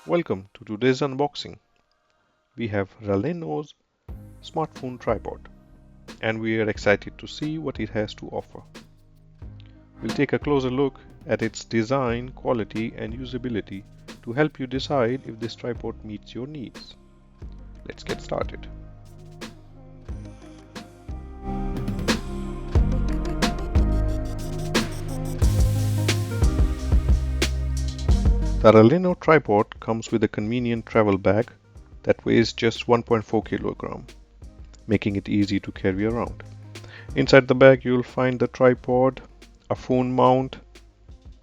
Welcome to today's unboxing. We have RELANO's smartphone tripod and we are excited to see what it has to offer. We'll take a closer look at its design, quality and usability to help you decide if this tripod meets your needs. Let's get started. The RELANO tripod comes with a convenient travel bag that weighs just 1.4 kg, making it easy to carry around. Inside the bag you'll find the tripod, a phone mount,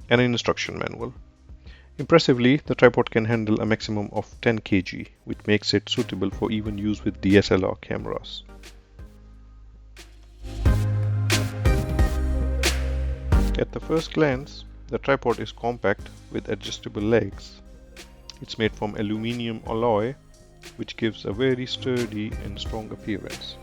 and an instruction manual. Impressively, the tripod can handle a maximum of 10 kg, which makes it suitable for even use with DSLR cameras. At the first glance, the tripod is compact with adjustable legs. It's made from aluminium alloy, which gives a very sturdy and strong appearance.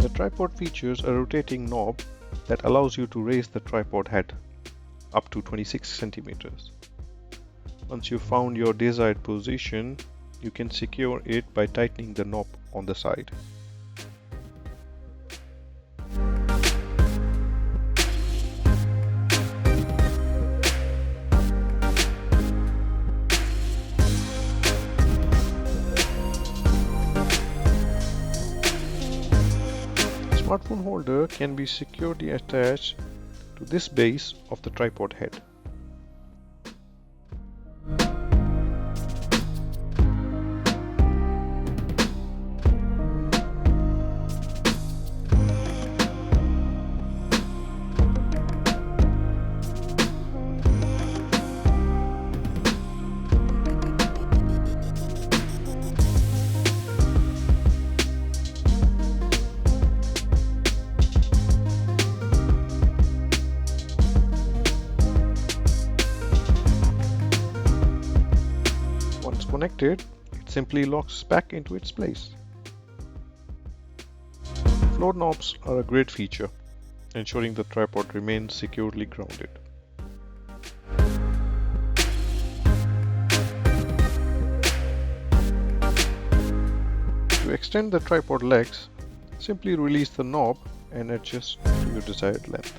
The tripod features a rotating knob that allows you to raise the tripod head up to 26 centimeters. Once you've found your desired position, you can secure it by tightening the knob on the side. The smartphone holder can be securely attached to this base of the tripod head. Once connected, it simply locks back into its place. Floor knobs are a great feature, ensuring the tripod remains securely grounded. To extend the tripod legs, simply release the knob and adjust to your desired length.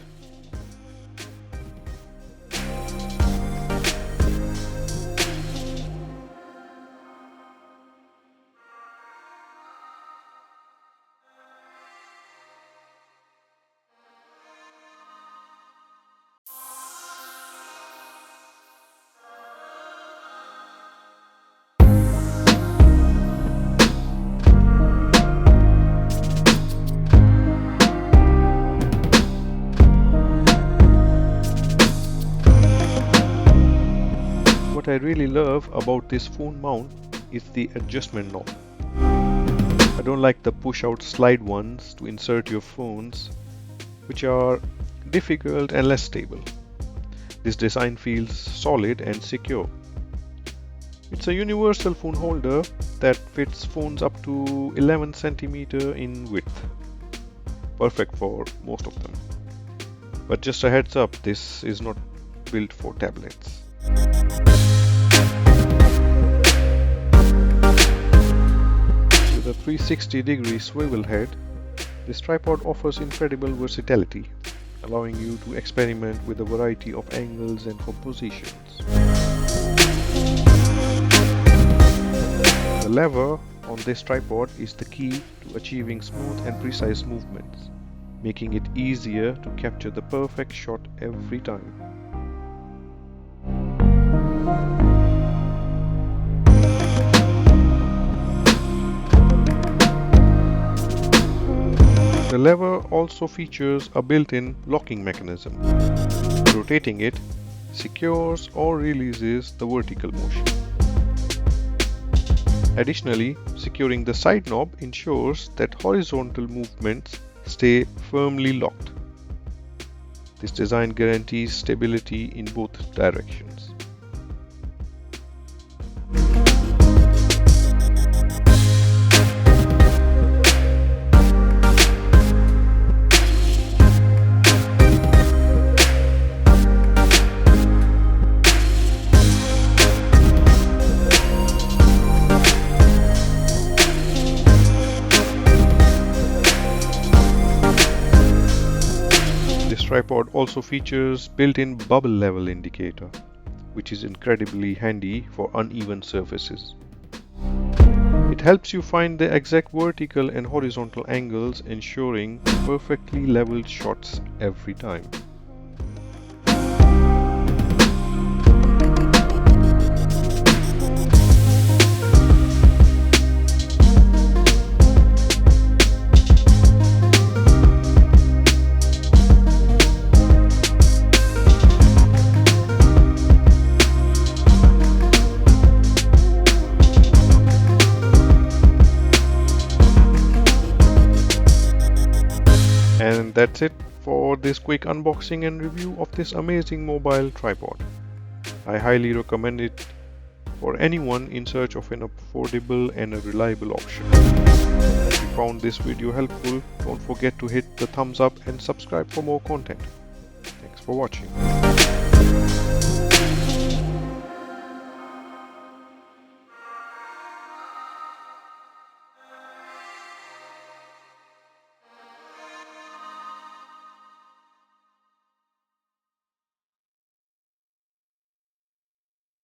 What I really love about this phone mount is the adjustment knob. I don't like the push out slide ones to insert your phones, which are difficult and less stable. This design feels solid and secure. It's a universal phone holder that fits phones up to 11 cm in width. Perfect for most of them. But just a heads up, this is not built for tablets. With a 360-degree swivel head, this tripod offers incredible versatility, allowing you to experiment with a variety of angles and compositions. The lever on this tripod is the key to achieving smooth and precise movements, making it easier to capture the perfect shot every time. The lever also features a built-in locking mechanism. Rotating it secures or releases the vertical motion. Additionally, securing the side knob ensures that horizontal movements stay firmly locked. This design guarantees stability in both directions. This tripod also features built-in bubble level indicator, which is incredibly handy for uneven surfaces. It helps you find the exact vertical and horizontal angles, ensuring perfectly leveled shots every time. And that's it for this quick unboxing and review of this amazing mobile tripod. I highly recommend it for anyone in search of an affordable and a reliable option. If you found this video helpful, don't forget to hit the thumbs up and subscribe for more content. Thanks for watching.